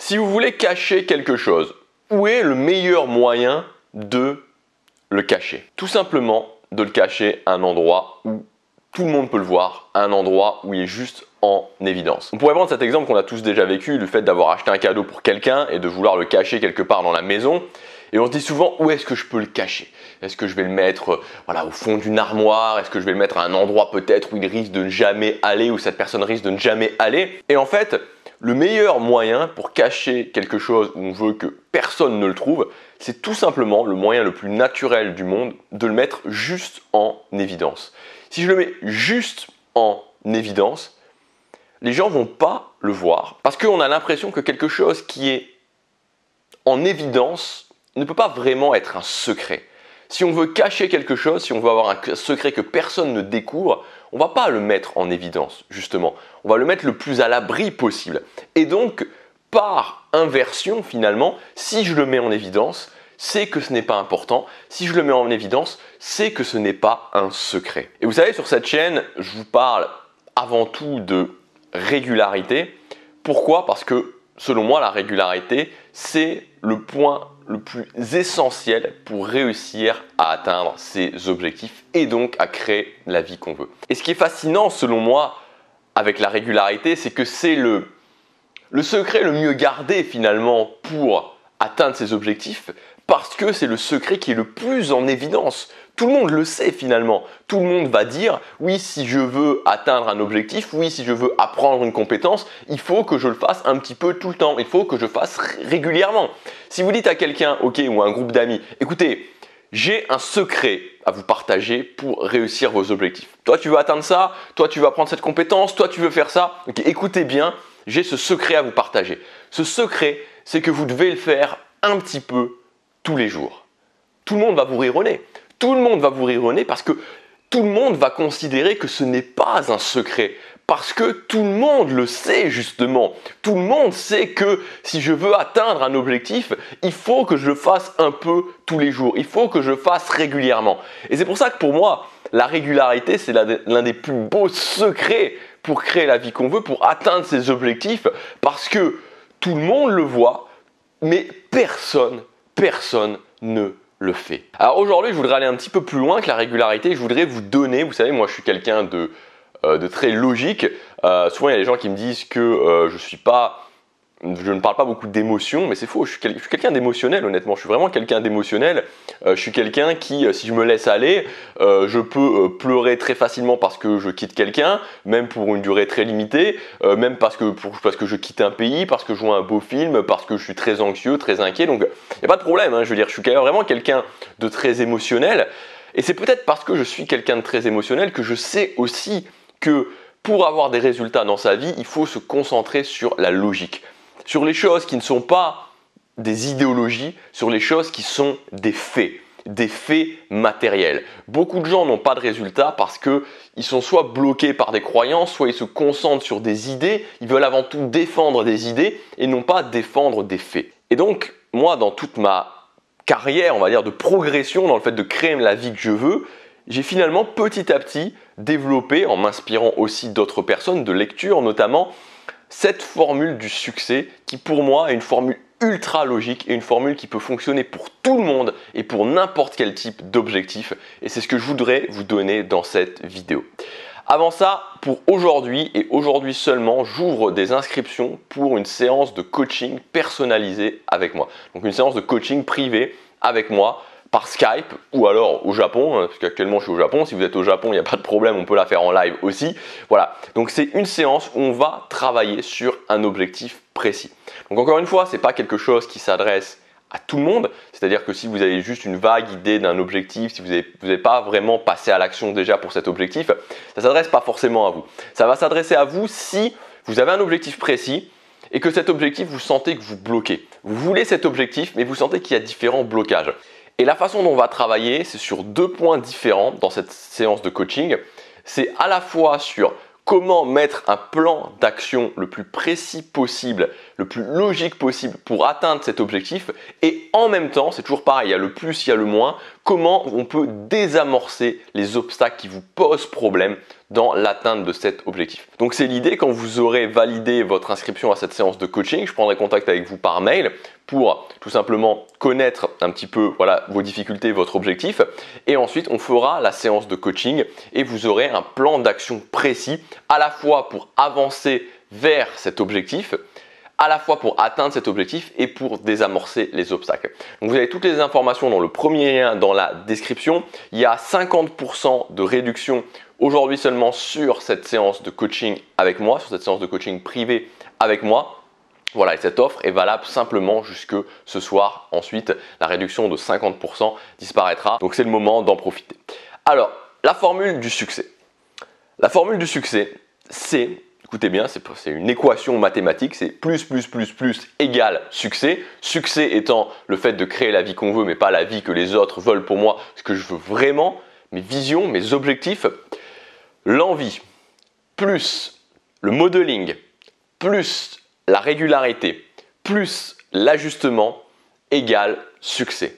Si vous voulez cacher quelque chose, où est le meilleur moyen de le cacher? Tout simplement de le cacher à un endroit où tout le monde peut le voir, à un endroit où il est juste en évidence. On pourrait prendre cet exemple qu'on a tous déjà vécu, le fait d'avoir acheté un cadeau pour quelqu'un et de vouloir le cacher quelque part dans la maison. Et on se dit souvent, où est-ce que je peux le cacher? Est-ce que je vais le mettre au fond d'une armoire? Est-ce que je vais le mettre à un endroit peut-être où il risque de ne jamais aller, où cette personne risque de ne jamais aller? Et en fait, le meilleur moyen pour cacher quelque chose où on veut que personne ne le trouve, c'est tout simplement le moyen le plus naturel du monde de le mettre juste en évidence. Si je le mets juste en évidence, les gens ne vont pas le voir parce qu'on a l'impression que quelque chose qui est en évidence ne peut pas vraiment être un secret. Si on veut cacher quelque chose, si on veut avoir un secret que personne ne découvre, on ne va pas le mettre en évidence, justement. On va le mettre le plus à l'abri possible. Et donc, par inversion, finalement, si je le mets en évidence, c'est que ce n'est pas important. Si je le mets en évidence, c'est que ce n'est pas un secret. Et vous savez, sur cette chaîne, je vous parle avant tout de régularité. Pourquoi? Parce que, selon moi, la régularité, c'est le point le plus essentiel pour réussir à atteindre ses objectifs et donc à créer la vie qu'on veut. Et ce qui est fascinant, selon moi, avec la régularité, c'est que c'est le secret le mieux gardé finalement pour atteindre ses objectifs parce que c'est le secret qui est le plus en évidence. Tout le monde le sait finalement. Tout le monde va dire oui, si je veux atteindre un objectif, oui, si je veux apprendre une compétence, il faut que je le fasse un petit peu tout le temps. Il faut que je fasse régulièrement. Si vous dites à quelqu'un, ok, ou à un groupe d'amis, écoutez, j'ai un secret à vous partager pour réussir vos objectifs. Toi, tu veux atteindre ça, toi, tu veux apprendre cette compétence, toi, tu veux faire ça. Ok, écoutez bien, j'ai ce secret à vous partager. Ce secret, c'est que vous devez le faire un petit peu tous les jours. Tout le monde va vous rire au nez. Tout le monde va vous rire au nez parce que tout le monde va considérer que ce n'est pas un secret. Parce que tout le monde le sait justement. Tout le monde sait que si je veux atteindre un objectif, il faut que je le fasse un peu tous les jours. Il faut que je le fasse régulièrement. Et c'est pour ça que pour moi, la régularité, c'est l'un des plus beaux secrets pour créer la vie qu'on veut, pour atteindre ses objectifs. Parce que tout le monde le voit, mais personne ne le fait. Alors aujourd'hui, je voudrais aller un petit peu plus loin que la régularité. Je voudrais vous donner, vous savez, moi je suis quelqu'un de très logique. Souvent, il y a des gens qui me disent que je ne parle pas beaucoup d'émotions, mais c'est faux. Je suis quelqu'un d'émotionnel, honnêtement. Je suis vraiment quelqu'un d'émotionnel. Je suis quelqu'un qui, si je me laisse aller, je peux pleurer très facilement parce que je quitte quelqu'un, même pour une durée très limitée, même parce que je quitte un pays, parce que je vois un beau film, parce que je suis très anxieux, très inquiet. Donc, il n'y a pas de problème. Je veux dire, je suis vraiment quelqu'un de très émotionnel. Et c'est peut-être parce que je suis quelqu'un de très émotionnel que je sais aussi que pour avoir des résultats dans sa vie, il faut se concentrer sur la logique. Sur les choses qui ne sont pas des idéologies, sur les choses qui sont des faits matériels. Beaucoup de gens n'ont pas de résultats parce qu'ils sont soit bloqués par des croyances, soit ils se concentrent sur des idées, ils veulent avant tout défendre des idées et non pas défendre des faits. Et donc, moi, dans toute ma carrière, on va dire, de progression dans le fait de créer la vie que je veux, j'ai finalement petit à petit développé, en m'inspirant aussi d'autres personnes, de lecture notamment, cette formule du succès qui pour moi est une formule ultra logique et une formule qui peut fonctionner pour tout le monde et pour n'importe quel type d'objectif. Et c'est ce que je voudrais vous donner dans cette vidéo. Avant ça, pour aujourd'hui et aujourd'hui seulement, j'ouvre des inscriptions pour une séance de coaching personnalisée avec moi. Donc une séance de coaching privée avec moi par Skype ou alors au Japon, parce qu'actuellement je suis au Japon. Si vous êtes au Japon, il n'y a pas de problème, on peut la faire en live aussi. Voilà, donc c'est une séance où on va travailler sur un objectif précis. Donc encore une fois, ce n'est pas quelque chose qui s'adresse à tout le monde, c'est-à-dire que si vous avez juste une vague idée d'un objectif, si vous n'avez pas vraiment passé à l'action déjà pour cet objectif, ça ne s'adresse pas forcément à vous. Ça va s'adresser à vous si vous avez un objectif précis et que cet objectif, vous sentez que vous bloquez. Vous voulez cet objectif, mais vous sentez qu'il y a différents blocages. Et la façon dont on va travailler, c'est sur deux points différents dans cette séance de coaching. C'est à la fois sur comment mettre un plan d'action le plus précis possible, le plus logique possible pour atteindre cet objectif et en même temps, c'est toujours pareil, il y a le plus, il y a le moins, comment on peut désamorcer les obstacles qui vous posent problème dans l'atteinte de cet objectif. Donc c'est l'idée, quand vous aurez validé votre inscription à cette séance de coaching, je prendrai contact avec vous par mail pour tout simplement connaître un petit peu vos difficultés, votre objectif et ensuite on fera la séance de coaching et vous aurez un plan d'action précis à la fois pour avancer vers cet objectif, à la fois pour atteindre cet objectif et pour désamorcer les obstacles. Donc vous avez toutes les informations dans le premier lien dans la description. Il y a 50% de réduction aujourd'hui seulement sur cette séance de coaching avec moi, sur cette séance de coaching privée avec moi. Voilà, et cette offre est valable simplement jusque ce soir. Ensuite, la réduction de 50% disparaîtra. Donc c'est le moment d'en profiter. Alors, la formule du succès. La formule du succès, c'est, écoutez bien, c'est une équation mathématique, c'est plus égale succès. Succès étant le fait de créer la vie qu'on veut, mais pas la vie que les autres veulent pour moi, ce que je veux vraiment, mes visions, mes objectifs. L'envie, plus le modeling, plus la régularité, plus l'ajustement, égale succès.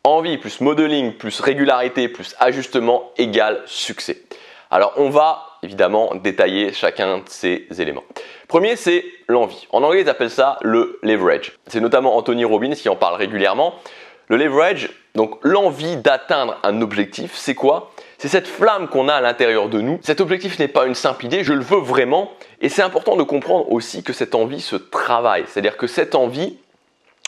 Envie plus modeling, plus régularité, plus ajustement, égale succès. Alors, on va évidemment détailler chacun de ces éléments. Premier, c'est l'envie. En anglais, ils appellent ça le leverage. C'est notamment Anthony Robbins qui en parle régulièrement. Le leverage, donc l'envie d'atteindre un objectif, c'est quoi? C'est cette flamme qu'on a à l'intérieur de nous. Cet objectif n'est pas une simple idée, je le veux vraiment. Et c'est important de comprendre aussi que cette envie se travaille. C'est-à-dire que cette envie,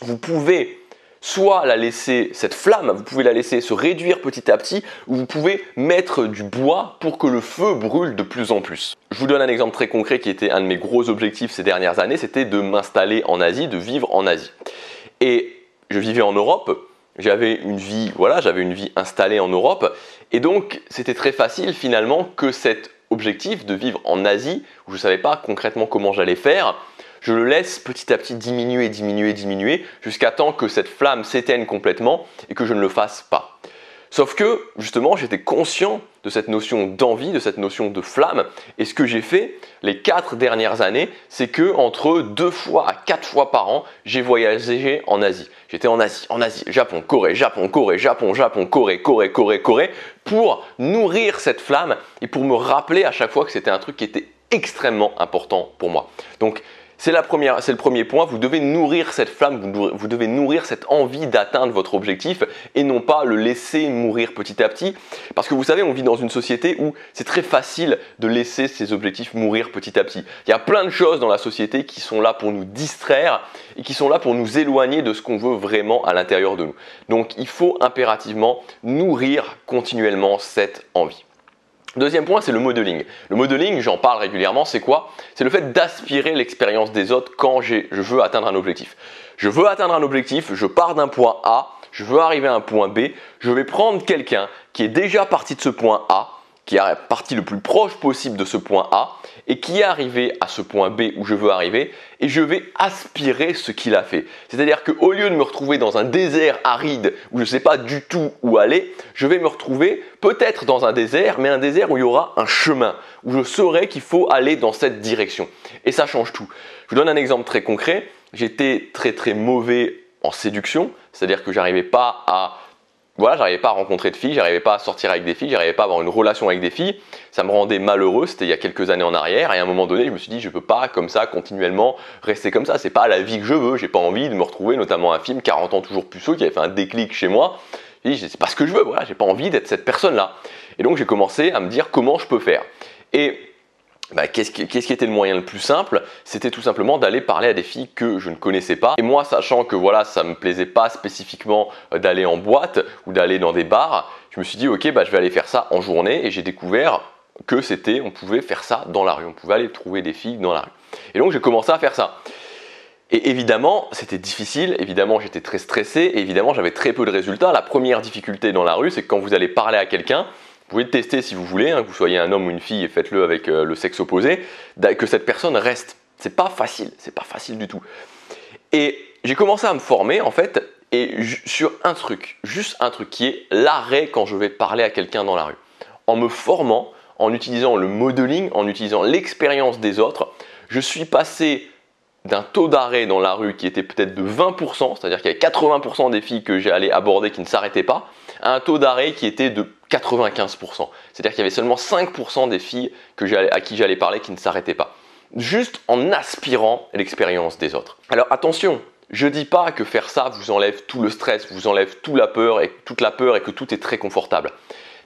vous pouvez soit la laisser, cette flamme, vous pouvez la laisser se réduire petit à petit, ou vous pouvez mettre du bois pour que le feu brûle de plus en plus. Je vous donne un exemple très concret qui était un de mes gros objectifs ces dernières années, c'était de m'installer en Asie, de vivre en Asie. Et je vivais en Europe, j'avais une vie installée en Europe, et donc c'était très facile finalement que cet objectif de vivre en Asie, où je ne savais pas concrètement comment j'allais faire, je le laisse petit à petit diminuer, jusqu'à temps que cette flamme s'éteigne complètement et que je ne le fasse pas. Sauf que, justement, j'étais conscient de cette notion d'envie, de cette notion de flamme. Et ce que j'ai fait les 4 dernières années, c'est que entre 2 fois à 4 fois par an, j'ai voyagé en Asie. J'étais en Asie, Japon, Corée, Corée, pour nourrir cette flamme et pour me rappeler à chaque fois que c'était un truc qui était extrêmement important pour moi. Donc, c'est le premier point, vous devez nourrir cette flamme, vous devez nourrir cette envie d'atteindre votre objectif et non pas le laisser mourir petit à petit. Parce que vous savez, on vit dans une société où c'est très facile de laisser ses objectifs mourir petit à petit. Il y a plein de choses dans la société qui sont là pour nous distraire et qui sont là pour nous éloigner de ce qu'on veut vraiment à l'intérieur de nous. Donc il faut impérativement nourrir continuellement cette envie. Deuxième point, c'est le modeling. Le modeling, j'en parle régulièrement, c'est quoi? C'est le fait d'aspirer l'expérience des autres quand je veux atteindre un objectif. Je veux atteindre un objectif, je pars d'un point A, je veux arriver à un point B, je vais prendre quelqu'un qui est déjà parti de ce point A, qui est parti le plus proche possible de ce point A et qui est arrivé à ce point B où je veux arriver et je vais aspirer ce qu'il a fait. C'est-à-dire qu'au lieu de me retrouver dans un désert aride où je ne sais pas du tout où aller, je vais me retrouver peut-être dans un désert, mais un désert où il y aura un chemin, où je saurai qu'il faut aller dans cette direction. Et ça change tout. Je vous donne un exemple très concret. J'étais très mauvais en séduction, c'est-à-dire que j'arrivais pas à rencontrer de filles, j'arrivais pas à sortir avec des filles, j'arrivais pas à avoir une relation avec des filles. Ça me rendait malheureux, c'était il y a quelques années en arrière. Et à un moment donné, je me suis dit, je peux pas comme ça continuellement rester comme ça. C'est pas la vie que je veux. J'ai pas envie de me retrouver, notamment un film 40 ans toujours puceau qui avait fait un déclic chez moi. Je me suis dit, c'est pas ce que je veux. Voilà, j'ai pas envie d'être cette personne-là. Et donc j'ai commencé à me dire comment je peux faire. Et qu'est-ce qui était le moyen le plus simple? C'était tout simplement d'aller parler à des filles que je ne connaissais pas. Et moi, sachant que ça me plaisait pas spécifiquement d'aller en boîte ou d'aller dans des bars, je me suis dit ok, je vais aller faire ça en journée et j'ai découvert que on pouvait faire ça dans la rue. On pouvait aller trouver des filles dans la rue. Et donc j'ai commencé à faire ça. Et évidemment, c'était difficile, évidemment j'étais très stressé, et évidemment j'avais très peu de résultats. La première difficulté dans la rue, c'est que quand vous allez parler à quelqu'un, vous pouvez le tester si vous voulez, que vous soyez un homme ou une fille et faites-le avec le sexe opposé, que cette personne reste. C'est pas facile du tout. Et j'ai commencé à me former en fait sur un truc, juste un truc qui est l'arrêt quand je vais parler à quelqu'un dans la rue. En me formant, en utilisant le modeling, en utilisant l'expérience des autres, je suis passé d'un taux d'arrêt dans la rue qui était peut-être de 20%, c'est-à-dire qu'il y avait 80% des filles que j'allais aborder qui ne s'arrêtaient pas, à un taux d'arrêt qui était de 95%. C'est-à-dire qu'il y avait seulement 5% des filles à qui j'allais parler qui ne s'arrêtaient pas. Juste en aspirant l'expérience des autres. Alors attention, je ne dis pas que faire ça vous enlève tout le stress, vous enlève toute la peur et que tout est très confortable.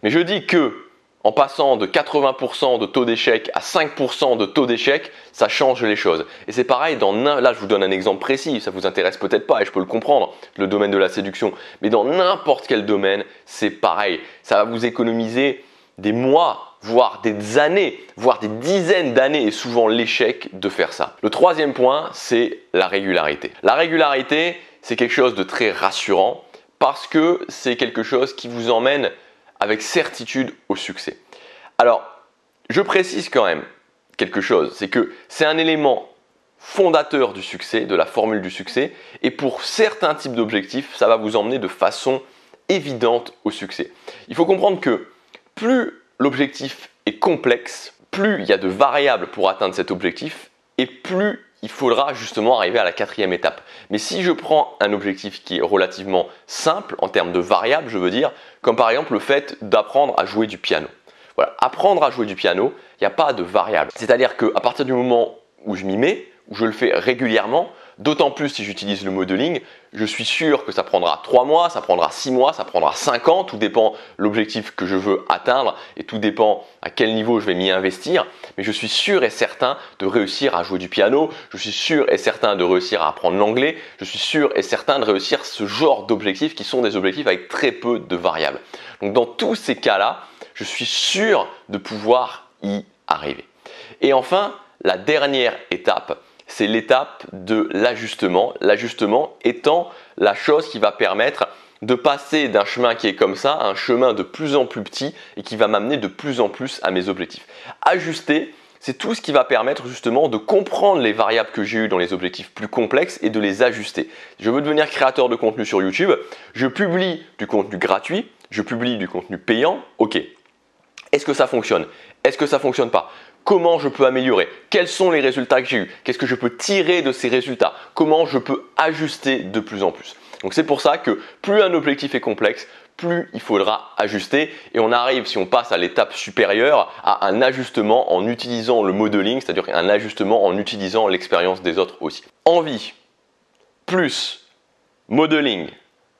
Mais je dis que en passant de 80% de taux d'échec à 5% de taux d'échec, ça change les choses. Et c'est pareil, là je vous donne un exemple précis, ça vous intéresse peut-être pas et je peux le comprendre, le domaine de la séduction. Mais dans n'importe quel domaine, c'est pareil. Ça va vous économiser des mois, voire des années, voire des dizaines d'années et souvent l'échec de faire ça. Le troisième point, c'est la régularité. La régularité, c'est quelque chose de très rassurant parce que c'est quelque chose qui vous emmène avec certitude au succès. Alors, je précise quand même quelque chose, c'est que c'est un élément fondateur du succès, de la formule du succès, et pour certains types d'objectifs, ça va vous emmener de façon évidente au succès. Il faut comprendre que plus l'objectif est complexe, plus il y a de variables pour atteindre cet objectif, et plus il faudra justement arriver à la quatrième étape. Mais si je prends un objectif qui est relativement simple en termes de variables, je veux dire, comme par exemple le fait d'apprendre à jouer du piano. Voilà, apprendre à jouer du piano, il n'y a pas de variable. C'est-à-dire qu'à partir du moment où je m'y mets, où je le fais régulièrement, d'autant plus si j'utilise le modeling, je suis sûr que ça prendra 3 mois, ça prendra 6 mois, ça prendra 5 ans, tout dépend de l'objectif que je veux atteindre et tout dépend à quel niveau je vais m'y investir. Mais je suis sûr et certain de réussir à jouer du piano, je suis sûr et certain de réussir à apprendre l'anglais, je suis sûr et certain de réussir ce genre d'objectifs qui sont des objectifs avec très peu de variables. Donc dans tous ces cas-là, je suis sûr de pouvoir y arriver. Et enfin, la dernière étape, c'est l'étape de l'ajustement. L'ajustement étant la chose qui va permettre de passer d'un chemin qui est comme ça à un chemin de plus en plus petit et qui va m'amener de plus en plus à mes objectifs. Ajuster, c'est tout ce qui va permettre justement de comprendre les variables que j'ai eues dans les objectifs plus complexes et de les ajuster. Je veux devenir créateur de contenu sur YouTube, je publie du contenu gratuit, je publie du contenu payant, ok. Est-ce que ça fonctionne? Est-ce que ça ne fonctionne pas? Comment je peux améliorer? Quels sont les résultats que j'ai eus? Qu'est-ce que je peux tirer de ces résultats? Comment je peux ajuster de plus en plus? Donc c'est pour ça que plus un objectif est complexe, plus il faudra ajuster et on arrive, si on passe à l'étape supérieure, à un ajustement en utilisant le modeling, c'est-à-dire un ajustement en utilisant l'expérience des autres aussi. Envie plus modeling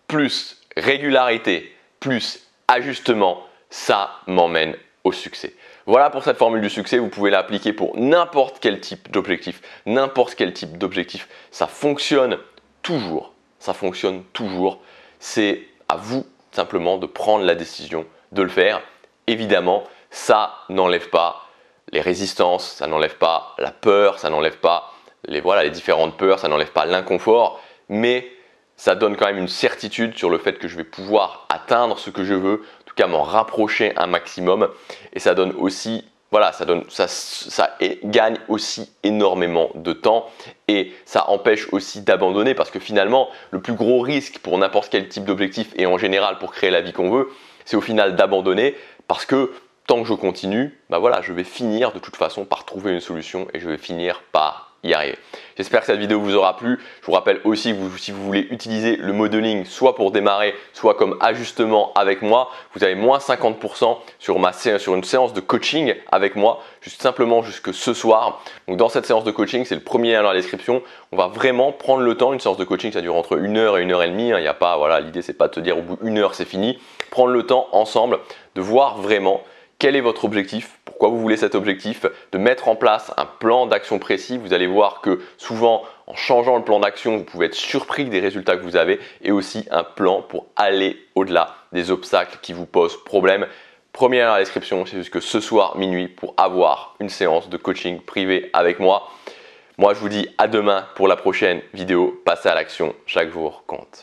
plus régularité plus ajustement, ça m'emmène au succès. Voilà pour cette formule du succès, vous pouvez l'appliquer pour n'importe quel type d'objectif, n'importe quel type d'objectif. Ça fonctionne toujours, ça fonctionne toujours. C'est à vous simplement de prendre la décision de le faire. Évidemment, ça n'enlève pas les résistances, ça n'enlève pas la peur, ça n'enlève pas les différentes peurs, ça n'enlève pas l'inconfort, mais ça donne quand même une certitude sur le fait que je vais pouvoir atteindre ce que je veux, en tout cas m'en rapprocher un maximum. Et ça donne aussi, voilà, ça gagne aussi énormément de temps et ça empêche aussi d'abandonner parce que finalement, le plus gros risque pour n'importe quel type d'objectif et en général pour créer la vie qu'on veut, c'est au final d'abandonner parce que tant que je continue, bah voilà, je vais finir de toute façon par trouver une solution et je vais finir par y arriver. J'espère que cette vidéo vous aura plu. Je vous rappelle aussi que si vous voulez utiliser le modeling soit pour démarrer, soit comme ajustement avec moi, vous avez moins 50% sur une séance de coaching avec moi, simplement jusque ce soir. Donc dans cette séance de coaching, c'est le premier lien dans la description. On va vraiment prendre le temps. Une séance de coaching, ça dure entre 1 heure et 1 heure et demie. Il n'y a pas, voilà, l'idée c'est pas de te dire au bout d'1 heure c'est fini. Prendre le temps ensemble de voir vraiment quel est votre objectif, pourquoi vous voulez cet objectif, de mettre en place un plan d'action précis. Vous allez voir que souvent, en changeant le plan d'action, vous pouvez être surpris des résultats que vous avez et aussi un plan pour aller au-delà des obstacles qui vous posent problème. Premier lien dans la description, c'est jusque ce soir minuit pour avoir une séance de coaching privé avec moi. Moi, je vous dis à demain pour la prochaine vidéo. Passez à l'action, chaque jour compte.